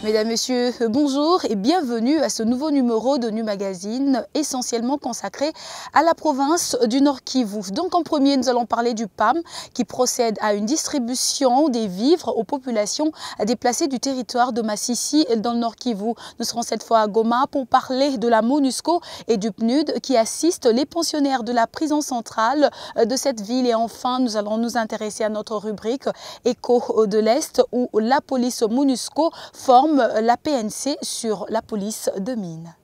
Mesdames, Messieurs, bonjour et bienvenue à ce nouveau numéro de Nu Magazine, essentiellement consacré à la province du Nord Kivu. Donc en premier, nous allons parler du PAM qui procède à une distribution des vivres aux populations déplacées du territoire de Masisi dans le Nord Kivu. Nous serons cette fois à Goma pour parler de la MONUSCO et du PNUD qui assistent les pensionnaires de la prison centrale de cette ville. Et enfin, nous allons nous intéresser à notre rubrique Écho de l'Est où la police MONUSCO forme la PNC sur la police de mine.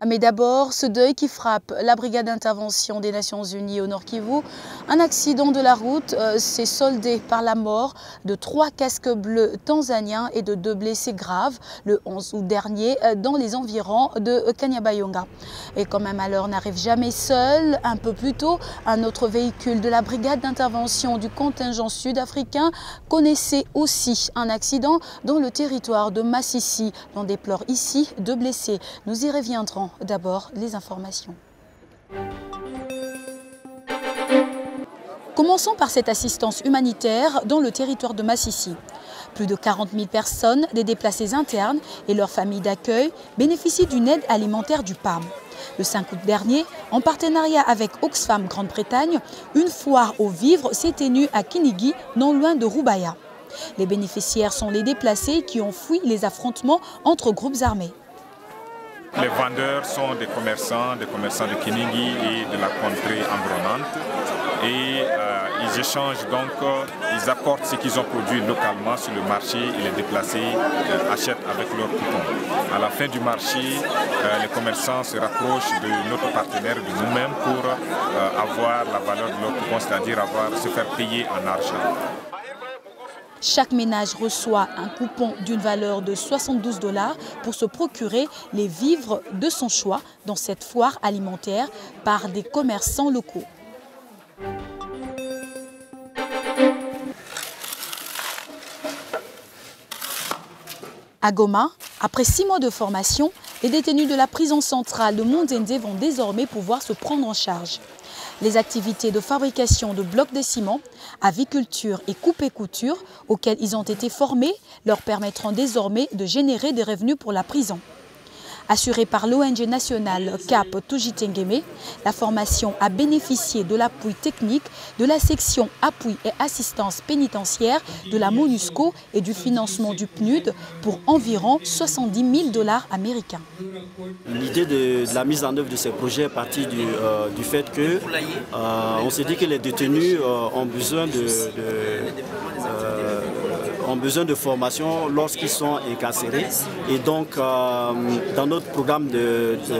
Mais d'abord, ce deuil qui frappe la brigade d'intervention des Nations Unies au Nord Kivu. Un accident de la route s'est soldé par la mort de 3 casques bleus tanzaniens et de 2 blessés graves le 11 août dernier dans les environs de Kanyabayonga. Et quand même, malheur n'arrive jamais seul. Un peu plus tôt, un autre véhicule de la brigade d'intervention du contingent sud-africain connaissait aussi un accident dans le territoire de Masisi. On déplore ici 2 blessés. Nous y reviendrons. D'abord, les informations. Commençons par cette assistance humanitaire dans le territoire de Masisi. Plus de 40 000 personnes, des déplacés internes et leurs familles d'accueil bénéficient d'une aide alimentaire du PAM. Le 5 août dernier, en partenariat avec Oxfam Grande-Bretagne, une foire aux vivres s'est tenue à Kinigi, non loin de Rubaya. Les bénéficiaires sont les déplacés qui ont fui les affrontements entre groupes armés. Les vendeurs sont des commerçants de Kinigi et de la contrée environnante. Et ils échangent donc, ils apportent ce qu'ils ont produit localement sur le marché et les déplacés achètent avec leurs coupons. À la fin du marché, les commerçants se rapprochent de notre partenaire, de nous-mêmes, pour avoir la valeur de leurs coupons, c'est-à-dire se faire payer en argent. Chaque ménage reçoit un coupon d'une valeur de 72 $ pour se procurer les vivres de son choix dans cette foire alimentaire par des commerçants locaux. À Goma, après 6 mois de formation, les détenus de la prison centrale de Monzende vont désormais pouvoir se prendre en charge. Les activités de fabrication de blocs de ciment, aviculture et coupe-et-couture auxquelles ils ont été formés leur permettront désormais de générer des revenus pour la prison. Assurée par l'ONG nationale CAP Tujitengeme, la formation a bénéficié de l'appui technique de la section appui et assistance pénitentiaire de la MONUSCO et du financement du PNUD pour environ 70 000 $ américains. L'idée de la mise en œuvre de ces projets est partie du fait que on s'est dit que les détenus ont besoin de formation lorsqu'ils sont incarcérés. Et donc, dans notre programme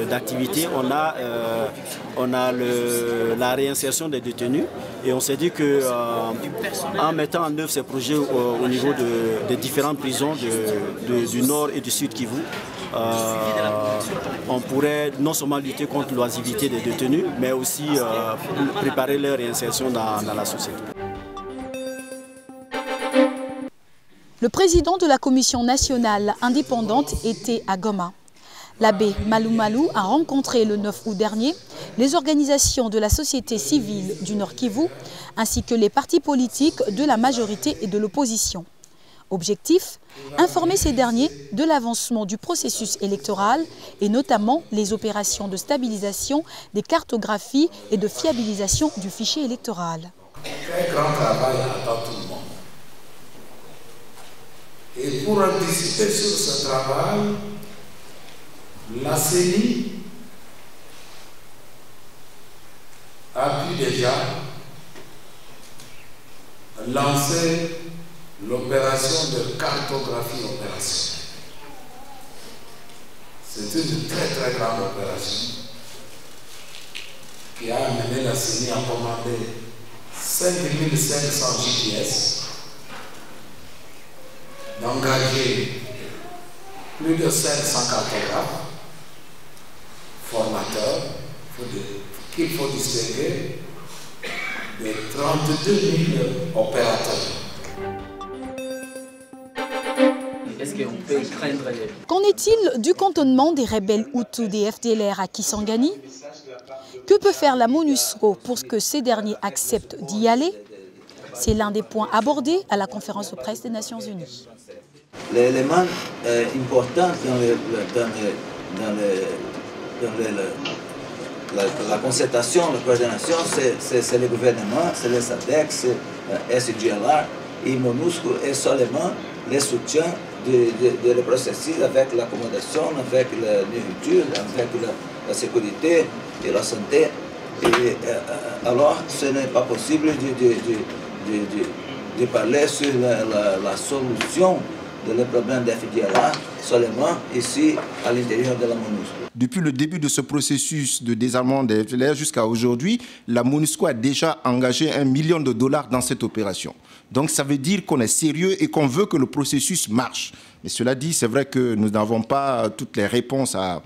d'activité, on a la réinsertion des détenus. Et on s'est dit qu'en mettant en œuvre ces projets au niveau des différentes prisons du Nord et du Sud Kivu, on pourrait non seulement lutter contre l'oisiveté des détenus, mais aussi préparer leur réinsertion dans la société. Le président de la Commission nationale indépendante était à Goma. L'abbé Malou Malou a rencontré le 9 août dernier les organisations de la société civile du Nord Kivu ainsi que les partis politiques de la majorité et de l'opposition. Objectif, informer ces derniers de l'avancement du processus électoral et notamment les opérations de stabilisation des cartographies et de fiabilisation du fichier électoral. Un grand travail attend tout le monde. Et pour anticiper sur ce travail, la CENI a pu déjà lancer l'opération de cartographie opération. C'est une très grande opération qui a amené la CENI à commander 5500 GPS, d'engager plus de 500 cartographes, formateurs, qu'il faut distinguer de 32 000 opérateurs. Est-ce qu'on peut craindre les... Qu'en est-il du cantonnement des rebelles Hutus des FDLR à Kisangani? Que peut faire la MONUSCO pour que ces derniers acceptent d'y aller? C'est l'un des points abordés à la conférence de presse des Nations Unies. L'élément important dans la concertation, la coordination, c'est le gouvernement, c'est le SADC, c'est SDLR et MONUSCO et seulement le soutien de processus avec l'accommodation, avec la nourriture, avec la sécurité et la santé. Et alors, ce n'est pas possible de parler sur la solution de problème de FDLR seulement ici à l'intérieur de la MONUSCO. Depuis le début de ce processus de désarmement des FDLR jusqu'à aujourd'hui, la MONUSCO a déjà engagé $1 million dans cette opération. Donc ça veut dire qu'on est sérieux et qu'on veut que le processus marche. Mais cela dit, c'est vrai que nous n'avons pas toutes les réponses à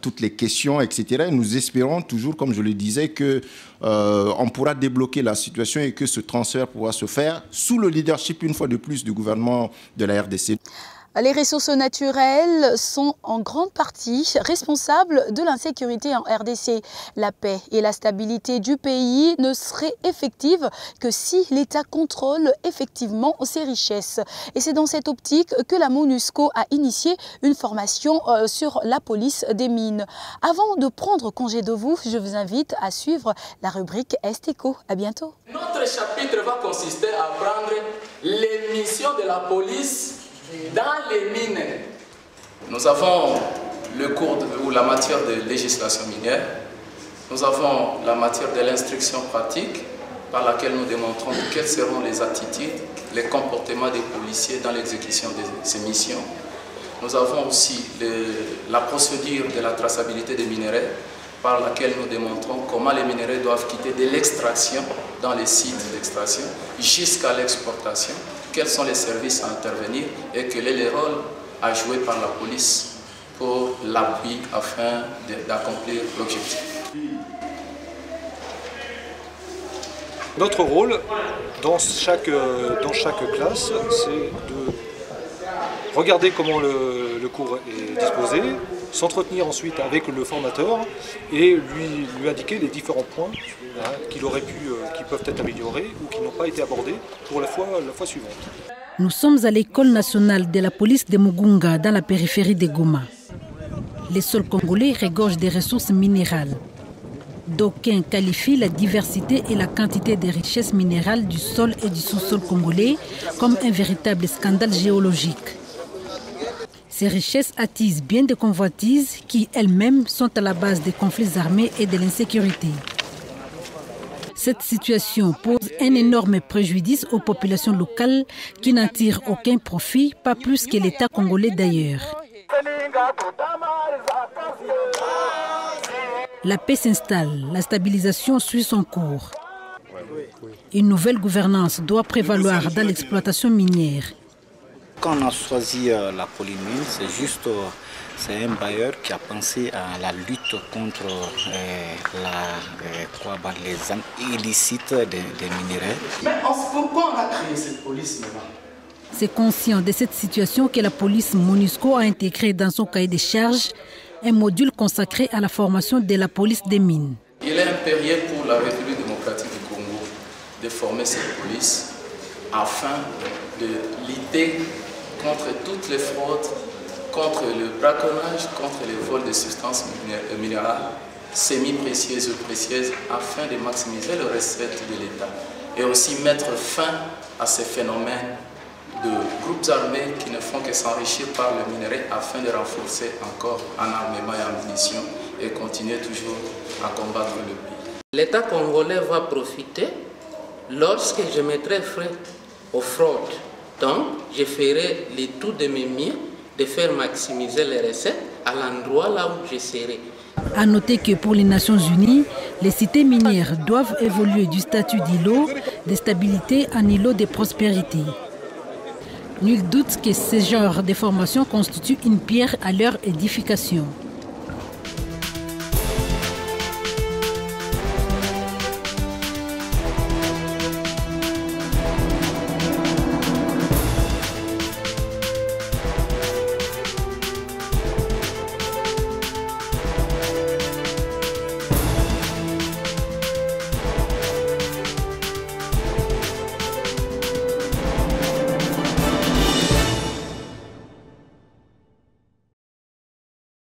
toutes les questions, etc. Nous espérons toujours, comme je le disais, qu'on pourra débloquer la situation et que ce transfert pourra se faire sous le leadership, une fois de plus, du gouvernement de la RDC. Les ressources naturelles sont en grande partie responsables de l'insécurité en RDC. La paix et la stabilité du pays ne seraient effectives que si l'État contrôle effectivement ses richesses. Et c'est dans cette optique que la MONUSCO a initié une formation sur la police des mines. Avant de prendre congé de vous, je vous invite à suivre la rubrique Est-Éco. À bientôt. Notre chapitre va consister à prendre les missions de la police dans les mines. Nous avons le cours ou la matière de législation minière. Nous avons la matière de l'instruction pratique par laquelle nous démontrons quelles seront les attitudes, les comportements des policiers dans l'exécution de ces missions. Nous avons aussi la procédure de la traçabilité des minerais par laquelle nous démontrons comment les minerais doivent quitter de l'extraction dans les sites d'extraction jusqu'à l'exportation, quels sont les services à intervenir et quel est le rôle à jouer par la police pour l'appui afin d'accomplir l'objectif. Notre rôle dans chaque classe, c'est de regarder comment le cours est disposé, s'entretenir ensuite avec le formateur et lui indiquer les différents points qui peuvent être améliorés ou qui n'ont pas été abordés pour la fois suivante. Nous sommes à l'école nationale de la police de Mugunga dans la périphérie de Goma. Les sols congolais regorgent des ressources minérales. D'aucuns qualifient la diversité et la quantité des richesses minérales du sol et du sous-sol congolais comme un véritable scandale géologique. Ces richesses attisent bien des convoitises qui elles-mêmes sont à la base des conflits armés et de l'insécurité. Cette situation pose un énorme préjudice aux populations locales qui n'en tirent aucun profit, pas plus que l'État congolais d'ailleurs. La paix s'installe, la stabilisation suit son cours. Une nouvelle gouvernance doit prévaloir dans l'exploitation minière. Quand on a choisi la polymine, c'est un bailleur qui a pensé à la lutte contre les zones illicites des minéraux. Mais pourquoi on a créé cette police maintenant? C'est conscient de cette situation que la police MONUSCO a intégré dans son cahier de charges un module consacré à la formation de la police des mines. Il est impérieux pour la République démocratique du Congo de former cette police afin de lutter contre toutes les fraudes, contre le braconnage, contre les vols de substances minérales semi-précieuses ou précieuses, afin de maximiser les recettes de l'État et aussi mettre fin à ces phénomènes de groupes armés qui ne font que s'enrichir par le minerai afin de renforcer encore en armement et en munitions et continuer toujours à combattre le pays. L'État congolais va profiter lorsque je mettrai fin aux fraudes. Donc, je ferai le tout de mes mieux de faire maximiser les recettes à l'endroit là où je serai. À noter que pour les Nations Unies, les cités minières doivent évoluer du statut d'îlot de stabilité en îlot de prospérité. Nul doute que ce genre de formation constitue une pierre à leur édification.